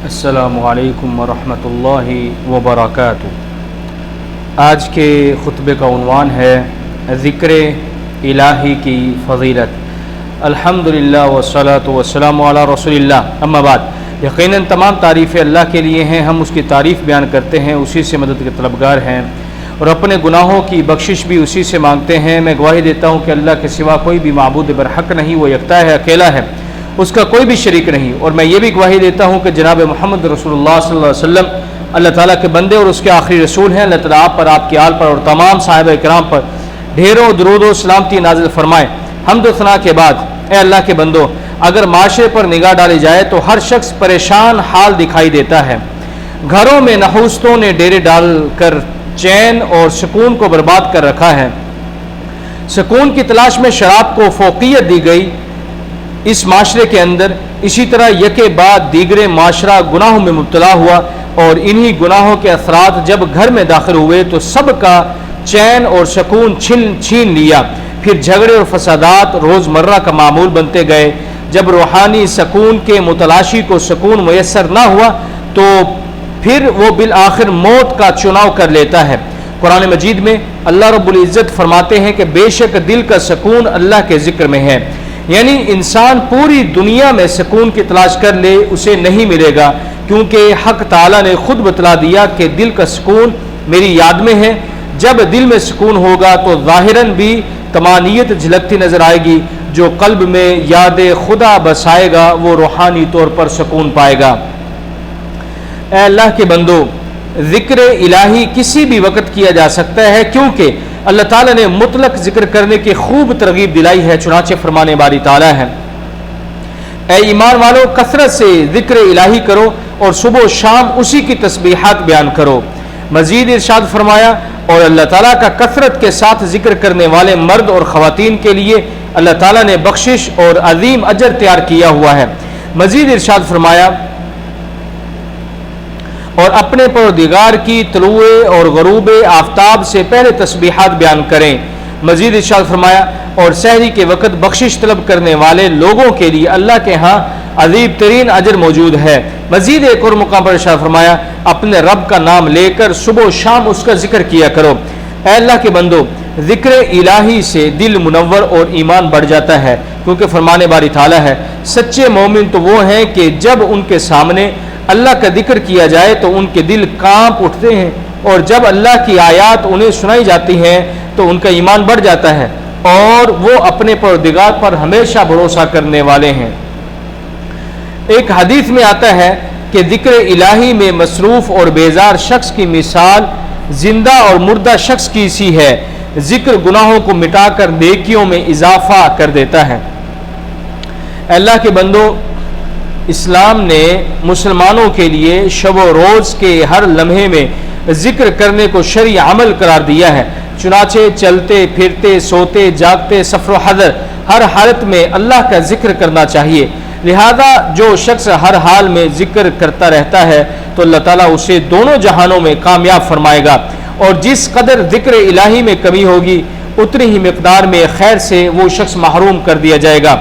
السلام علیکم ورحمۃ اللہ وبرکاتہ۔ آج کے خطبے کا عنوان ہے ذکر الہی کی فضیلت۔ الحمدللہ والصلاۃ والسلام علی رسول اللہ، اما بعد۔ یقیناً تمام تعریفیں اللہ کے لیے ہیں، ہم اس کی تعریف بیان کرتے ہیں، اسی سے مدد کے طلبگار ہیں اور اپنے گناہوں کی بخشش بھی اسی سے مانگتے ہیں۔ میں گواہی دیتا ہوں کہ اللہ کے سوا کوئی بھی معبود برحق نہیں، وہ یکتا ہے، اکیلا ہے، اس کا کوئی بھی شریک نہیں۔ اور میں یہ بھی گواہی دیتا ہوں کہ جناب محمد رسول اللہ صلی اللہ علیہ وسلم اللہ تعالیٰ کے بندے اور اس کے آخری رسول ہیں۔ اللہ تعالیٰ آپ پر، آپ کی آل پر اور تمام صحابہ کرام پر ڈھیروں درود و سلامتی نازل فرمائے۔ حمد و ثنا کے بعد، اے اللہ کے بندو، اگر معاشرے پر نگاہ ڈالی جائے تو ہر شخص پریشان حال دکھائی دیتا ہے۔ گھروں میں نحوستوں نے ڈیرے ڈال کر چین اور سکون کو برباد کر رکھا ہے۔ سکون کی تلاش میں شراب کو فوقیت دی گئی اس معاشرے کے اندر، اسی طرح یکے بعد دیگرے معاشرہ گناہوں میں مبتلا ہوا اور انہی گناہوں کے اثرات جب گھر میں داخل ہوئے تو سب کا چین اور سکون چھین لیا۔ پھر جھگڑے اور فسادات روزمرہ کا معمول بنتے گئے۔ جب روحانی سکون کے متلاشی کو سکون میسر نہ ہوا تو پھر وہ بالآخر موت کا چناؤ کر لیتا ہے۔ قرآن مجید میں اللہ رب العزت فرماتے ہیں کہ بے شک دل کا سکون اللہ کے ذکر میں ہے، یعنی انسان پوری دنیا میں سکون کی تلاش کر لے اسے نہیں ملے گا، کیونکہ حق تعالیٰ نے خود بتلا دیا کہ دل کا سکون میری یاد میں ہے۔ جب دل میں سکون ہوگا تو ظاہراً بھی طمانینت جھلکتی نظر آئے گی۔ جو قلب میں یاد خدا بسائے گا وہ روحانی طور پر سکون پائے گا۔ اے اللہ کے بندو، ذکر الہی کسی بھی وقت کیا جا سکتا ہے، کیونکہ اللہ تعالیٰ نے مطلق ذکر کرنے کی خوب ترغیب دلائی ہے۔ چنانچہ فرمانے باری تعالیٰ ہے، اے ایمان والو، کثرت سے ذکر الہی کرو اور صبح و شام اسی کی تسبیحات بیان کرو۔ مزید ارشاد فرمایا، اور اللہ تعالیٰ کا کثرت کے ساتھ ذکر کرنے والے مرد اور خواتین کے لیے اللہ تعالیٰ نے بخشش اور عظیم اجر تیار کیا ہوا ہے۔ مزید ارشاد فرمایا، اور اپنے پروردگار کی طلوع اور غروب آفتاب سے پہلے تسبیحات بیان کریں۔ مزید ارشاد فرمایا، اور سحری کے وقت بخشش طلب کرنے والے لوگوں کے لیے اللہ کے ہاں عظیم ترین اجر موجود ہے۔ مزید ایک اور مقام پر ارشاد فرمایا، اپنے رب کا نام لے کر صبح و شام اس کا ذکر کیا کرو۔ اے اللہ کے بندو، ذکر الہی سے دل منور اور ایمان بڑھ جاتا ہے، کیونکہ فرمانے باری تعالیٰ ہے، سچے مومن تو وہ ہیں کہ جب ان کے سامنے اللہ کا ذکر کیا جائے تو ان کے دل کانپ اٹھتے ہیں، اور جب اللہ کی آیات انہیں سنائی جاتی ہیں تو ان کا ایمان بڑھ جاتا ہے اور وہ اپنے پروردگار پر ہمیشہ بھروسہ کرنے والے ہیں۔ ایک حدیث میں آتا ہے کہ ذکر الہی میں مصروف اور بیزار شخص کی مثال زندہ اور مردہ شخص کی سی ہے۔ ذکر گناہوں کو مٹا کر نیکیوں میں اضافہ کر دیتا ہے۔ اللہ کے بندو، اسلام نے مسلمانوں کے لیے شب و روز کے ہر لمحے میں ذکر کرنے کو شرعی عمل قرار دیا ہے۔ چنانچہ چلتے پھرتے، سوتے جاگتے، سفر و حضر، ہر حالت میں اللہ کا ذکر کرنا چاہیے۔ لہذا جو شخص ہر حال میں ذکر کرتا رہتا ہے تو اللہ تعالیٰ اسے دونوں جہانوں میں کامیاب فرمائے گا، اور جس قدر ذکر الہی میں کمی ہوگی اتنی ہی مقدار میں خیر سے وہ شخص محروم کر دیا جائے گا۔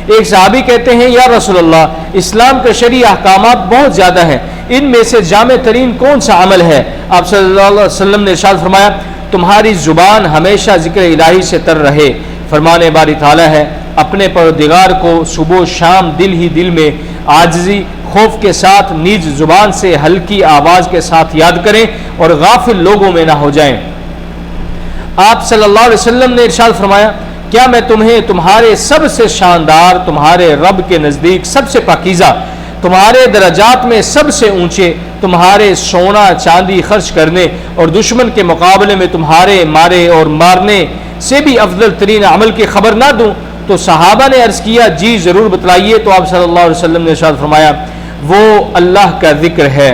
ایک صحابی کہتے ہیں، یا رسول اللہ، اسلام کے شرعی احکامات بہت زیادہ ہیں، ان میں سے جامع ترین کون سا عمل ہے؟ آپ صلی اللہ علیہ وسلم نے ارشاد فرمایا، تمہاری زبان ہمیشہ ذکر الہی سے تر رہے۔ فرمانے باری تعالیٰ ہے، اپنے پروردگار کو صبح و شام دل ہی دل میں عاجزی خوف کے ساتھ نیز زبان سے ہلکی آواز کے ساتھ یاد کریں اور غافل لوگوں میں نہ ہو جائیں۔ آپ صلی اللہ علیہ وسلم نے ارشاد فرمایا، کیا میں تمہیں تمہارے سب سے شاندار، تمہارے رب کے نزدیک سب سے پاکیزہ، تمہارے درجات میں سب سے اونچے، تمہارے سونا چاندی خرچ کرنے اور دشمن کے مقابلے میں تمہارے مارے اور مارنے سے بھی افضل ترین عمل کی خبر نہ دوں؟ تو صحابہ نے عرض کیا، جی ضرور بتلائیے۔ تو آپ صلی اللہ علیہ وسلم نے ارشاد فرمایا، وہ اللہ کا ذکر ہے۔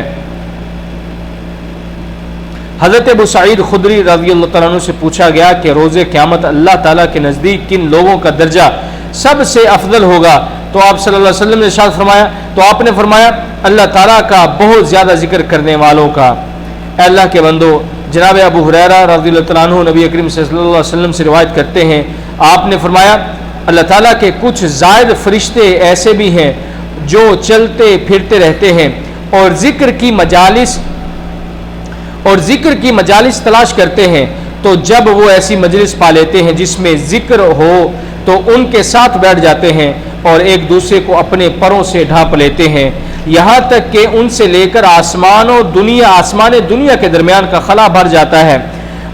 حضرت ابو سعید خدری رضی اللہ تعالیٰ عنہ سے پوچھا گیا کہ روز قیامت اللہ تعالیٰ کے نزدیک کن لوگوں کا درجہ سب سے افضل ہوگا؟ تو آپ صلی اللہ علیہ وسلم نے ارشاد فرمایا، تو آپ نے فرمایا، اللہ تعالیٰ کا بہت زیادہ ذکر کرنے والوں کا۔ اے اللہ کے بندو، جناب ابو ہریرہ رضی اللہ تعالیٰ عنہ نبی کریم صلی اللہ علیہ وسلم سے روایت کرتے ہیں، آپ نے فرمایا، اللہ تعالیٰ کے کچھ زائد فرشتے ایسے بھی ہیں جو چلتے پھرتے رہتے ہیں اور ذکر کی مجالس تلاش کرتے ہیں، تو جب وہ ایسی مجلس پا لیتے ہیں جس میں ذکر ہو تو ان کے ساتھ بیٹھ جاتے ہیں اور ایک دوسرے کو اپنے پروں سے ڈھانپ لیتے ہیں، یہاں تک کہ ان سے لے کر آسمان دنیا کے درمیان کا خلا بھر جاتا ہے۔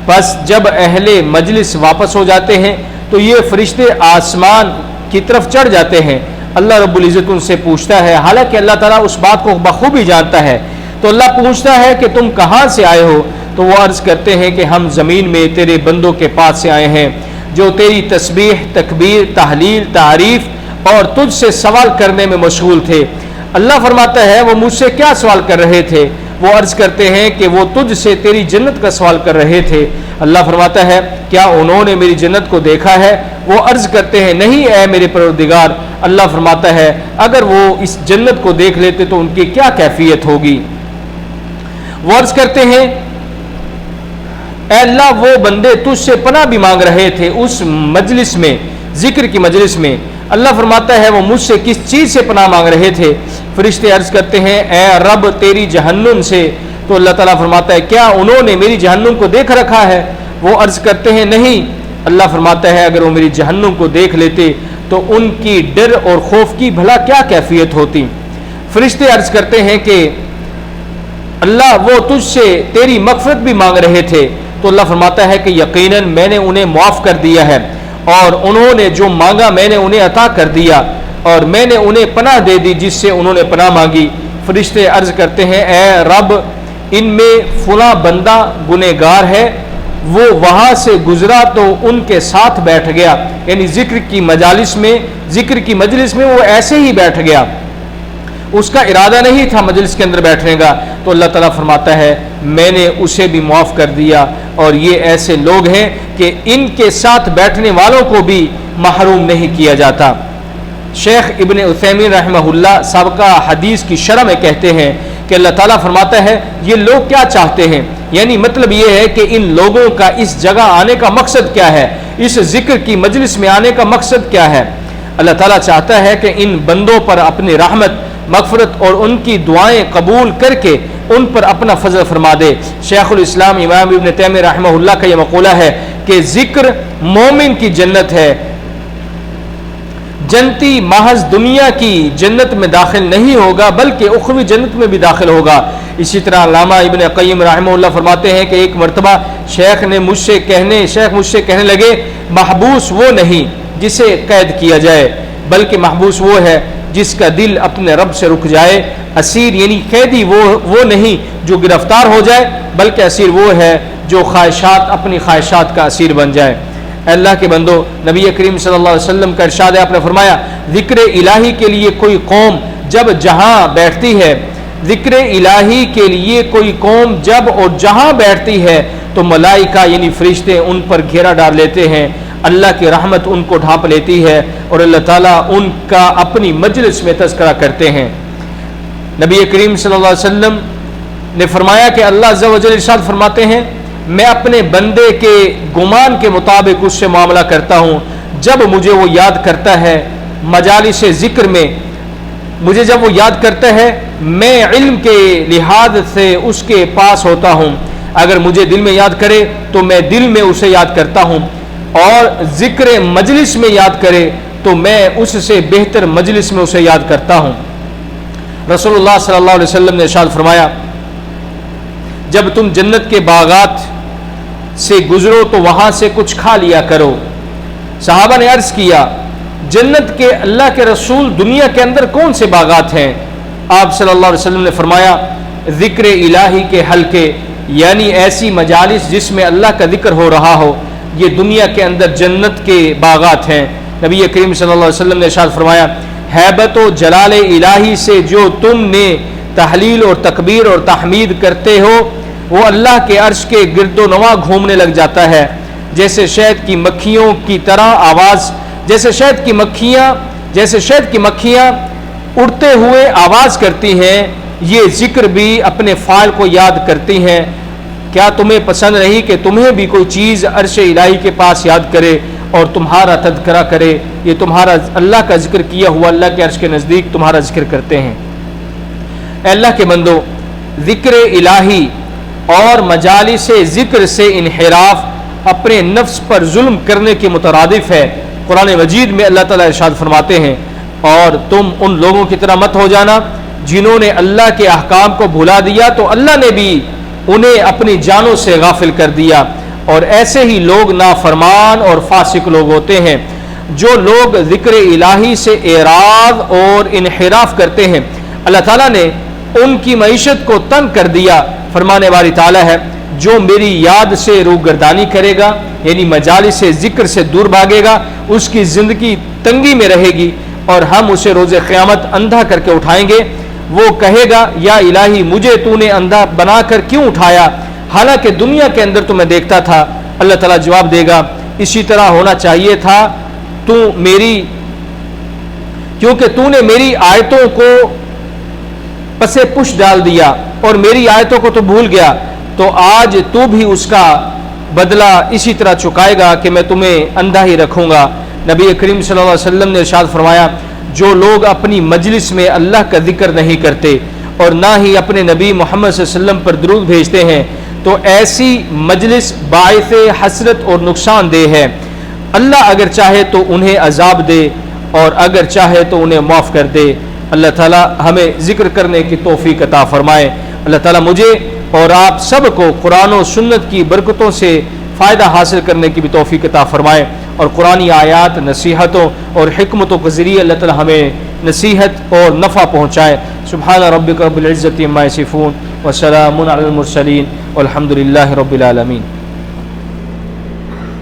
بس جب اہل مجلس واپس ہو جاتے ہیں تو یہ فرشتے آسمان کی طرف چڑھ جاتے ہیں۔ اللہ رب العزت ان سے پوچھتا ہے، حالانکہ اللہ تعالیٰ اس بات کو بخوبی جانتا ہے، تو اللہ پوچھتا ہے کہ تم کہاں سے آئے ہو؟ تو وہ عرض کرتے ہیں کہ ہم زمین میں تیرے بندوں کے پاس سے آئے ہیں جو تیری تسبیح، تکبیر، تحلیل، تعریف اور تجھ سے سوال کرنے میں مشغول تھے۔ اللہ فرماتا ہے وہ مجھ سے کیا سوال کر رہے تھے؟ وہ عرض کرتے ہیں کہ وہ تجھ سے تیری جنت کا سوال کر رہے تھے۔ اللہ فرماتا ہے کیا انہوں نے میری جنت کو دیکھا ہے؟ وہ عرض کرتے ہیں نہیں اے میرے پروردگار۔ اللہ فرماتا ہے اگر وہ اس جنت کو دیکھ لیتے تو ان کی کیا کیفیت ہوگی؟ وہ عرض کرتے ہیں اے اللہ وہ بندے تجھ سے پناہ بھی مانگ رہے تھے اس مجلس میں، ذکر کی مجلس میں۔ اللہ فرماتا ہے وہ مجھ سے کس چیز سے پناہ مانگ رہے تھے؟ فرشتے عرض کرتے ہیں اے رب تیری جہنم سے۔ تو اللہ تعالیٰ فرماتا ہے کیا انہوں نے میری جہنم کو دیکھ رکھا ہے؟ وہ عرض کرتے ہیں نہیں۔ اللہ فرماتا ہے اگر وہ میری جہنم کو دیکھ لیتے تو ان کی ڈر اور خوف کی بھلا کیا کیفیت ہوتی؟ فرشتے عرض کرتے ہیں کہ اللہ وہ تجھ سے تیری مغفرت بھی مانگ رہے تھے۔ تو اللہ فرماتا ہے کہ یقیناً میں نے انہیں معاف کر دیا ہے اور انہوں نے جو مانگا میں نے انہیں عطا کر دیا اور میں نے انہیں پناہ دے دی جس سے انہوں نے پناہ مانگی۔ فرشتے عرض کرتے ہیں اے رب ان میں فلاں بندہ گنہگار ہے، وہ وہاں سے گزرا تو ان کے ساتھ بیٹھ گیا، یعنی ذکر کی مجلس میں وہ ایسے ہی بیٹھ گیا، اس کا ارادہ نہیں تھا مجلس کے اندر بیٹھنے کا۔ تو اللہ تعالیٰ فرماتا ہے میں نے اسے بھی معاف کر دیا، اور یہ ایسے لوگ ہیں کہ ان کے ساتھ بیٹھنے والوں کو بھی محروم نہیں کیا جاتا۔ شیخ ابن عثیمین رحمہ اللہ سابقہ حدیث کی شرح میں کہتے ہیں کہ اللہ تعالیٰ فرماتا ہے یہ لوگ کیا چاہتے ہیں، یعنی مطلب یہ ہے کہ ان لوگوں کا اس جگہ آنے کا مقصد کیا ہے، اس ذکر کی مجلس میں آنے کا مقصد کیا ہے؟ اللہ تعالیٰ چاہتا ہے کہ ان بندوں پر اپنی رحمت، مغفرت اور ان کی دعائیں قبول کر کے ان پر اپنا فضل فرما دے۔ شیخ الاسلام امام ابن تیمیہ رحمہ اللہ کا یہ مقولہ ہے کہ ذکر مومن کی جنت ہے، جنتی محض دنیا کی جنت میں داخل نہیں ہوگا بلکہ اخروی جنت میں بھی داخل ہوگا۔ اسی طرح علامہ ابن قیم رحمہ اللہ فرماتے ہیں کہ ایک مرتبہ شیخ مجھ سے کہنے لگے محبوس وہ نہیں جسے قید کیا جائے بلکہ محبوس وہ ہے جس کا دل اپنے رب سے رک جائے، اسیر یعنی قیدی وہ نہیں جو گرفتار ہو جائے بلکہ اسیر وہ ہے جو اپنی خواہشات کا اسیر بن جائے۔ اے اللہ کے بندو، نبی کریم صلی اللہ علیہ وسلم کا ارشاد ہے، آپ نے فرمایا ذکر الہی کے لیے کوئی قوم جب جہاں بیٹھتی ہے، ذکر الہی کے لیے کوئی قوم جب اور جہاں بیٹھتی ہے تو ملائکہ یعنی فرشتے ان پر گھیرا ڈال لیتے ہیں، اللہ کی رحمت ان کو ڈھانپ لیتی ہے اور اللہ تعالیٰ ان کا اپنی مجلس میں تذکرہ کرتے ہیں۔ نبی کریم صلی اللہ علیہ وسلم نے فرمایا کہ اللہ عز و جل ارشاد فرماتے ہیں میں اپنے بندے کے گمان کے مطابق اس سے معاملہ کرتا ہوں، جب مجھے وہ یاد کرتا ہے مجالس ذکر میں، مجھے جب وہ یاد کرتا ہے میں علم کے لحاظ سے اس کے پاس ہوتا ہوں، اگر مجھے دل میں یاد کرے تو میں دل میں اسے یاد کرتا ہوں، اور ذکر مجلس میں یاد کرے تو میں اس سے بہتر مجلس میں اسے یاد کرتا ہوں۔ رسول اللہ صلی اللہ علیہ وسلم نے ارشاد فرمایا جب تم جنت کے باغات سے گزرو تو وہاں سے کچھ کھا لیا کرو۔ صحابہ نے عرض کیا جنت کے اللہ کے رسول دنیا کے اندر کون سے باغات ہیں؟ آپ صلی اللہ علیہ وسلم نے فرمایا ذکر الہی کے حلقے، یعنی ایسی مجالس جس میں اللہ کا ذکر ہو رہا ہو، یہ دنیا کے اندر جنت کے باغات ہیں۔ نبی کریم صلی اللہ علیہ وسلم نے ارشاد فرمایا ہیبت و جلال الہی سے جو تم نے تحلیل اور تکبیر اور تحمید کرتے ہو وہ اللہ کے عرش کے گرد و نواں گھومنے لگ جاتا ہے، جیسے شہد کی مکھیوں کی طرح آواز، جیسے شہد کی مکھیاں اڑتے ہوئے آواز کرتی ہیں، یہ ذکر بھی اپنے فاعل کو یاد کرتی ہیں۔ کیا تمہیں پسند نہیں کہ تمہیں بھی کوئی چیز عرش الہی کے پاس یاد کرے اور تمہارا تذکرہ کرے؟ یہ تمہارا اللہ کا ذکر کیا ہوا اللہ کے عرش کے نزدیک تمہارا ذکر کرتے ہیں۔ اے اللہ کے بندو، ذکر الہی اور مجالس ذکر سے انحراف اپنے نفس پر ظلم کرنے کے مترادف ہے۔ قرآن مجید میں اللہ تعالیٰ ارشاد فرماتے ہیں، اور تم ان لوگوں کی طرح مت ہو جانا جنہوں نے اللہ کے احکام کو بھلا دیا تو اللہ نے بھی انہیں اپنی جانوں سے غافل کر دیا، اور ایسے ہی لوگ نافرمان اور فاسق لوگ ہوتے ہیں۔ جو لوگ ذکر الہی سے اعراض اور انحراف کرتے ہیں، اللہ تعالیٰ نے ان کی معیشت کو تنگ کر دیا۔ فرمانے والی تعالیٰ ہے، جو میری یاد سے روگردانی کرے گا، یعنی مجالس ذکر سے دور بھاگے گا، اس کی زندگی تنگی میں رہے گی، اور ہم اسے روز قیامت اندھا کر کے اٹھائیں گے۔ وہ کہے گا، یا الہی مجھے تو نے اندھا بنا کر کیوں اٹھایا، حالانکہ دنیا کے اندر تو میں دیکھتا تھا۔ اللہ تعالیٰ جواب دے گا، اسی طرح ہونا چاہیے تھا، کیونکہ تو نے میری آیتوں کو پس پش ڈال دیا اور میری آیتوں کو تو بھول گیا، تو آج تو بھی اس کا بدلہ اسی طرح چکائے گا کہ میں تمہیں اندھا ہی رکھوں گا۔ نبی کریم صلی اللہ علیہ وسلم نے ارشاد فرمایا، جو لوگ اپنی مجلس میں اللہ کا ذکر نہیں کرتے اور نہ ہی اپنے نبی محمد صلی اللہ علیہ وسلم پر درود بھیجتے ہیں، تو ایسی مجلس باعث حسرت اور نقصان دہ ہے۔ اللہ اگر چاہے تو انہیں عذاب دے اور اگر چاہے تو انہیں معاف کر دے۔ اللہ تعالیٰ ہمیں ذکر کرنے کی توفیق عطا فرمائے۔ اللہ تعالیٰ مجھے اور آپ سب کو قرآن و سنت کی برکتوں سے فائدہ حاصل کرنے کی بھی توفیق عطا فرمائے، اور قرآنی آیات، نصیحتوں اور حکمتوں کے ذریعے اللہ تعالیٰ ہمیں نصیحت اور نفع پہنچائے۔ سبحان ربک رب العزت عما یصفون وسلام علی المرسلین والحمد للہ رب العالمین۔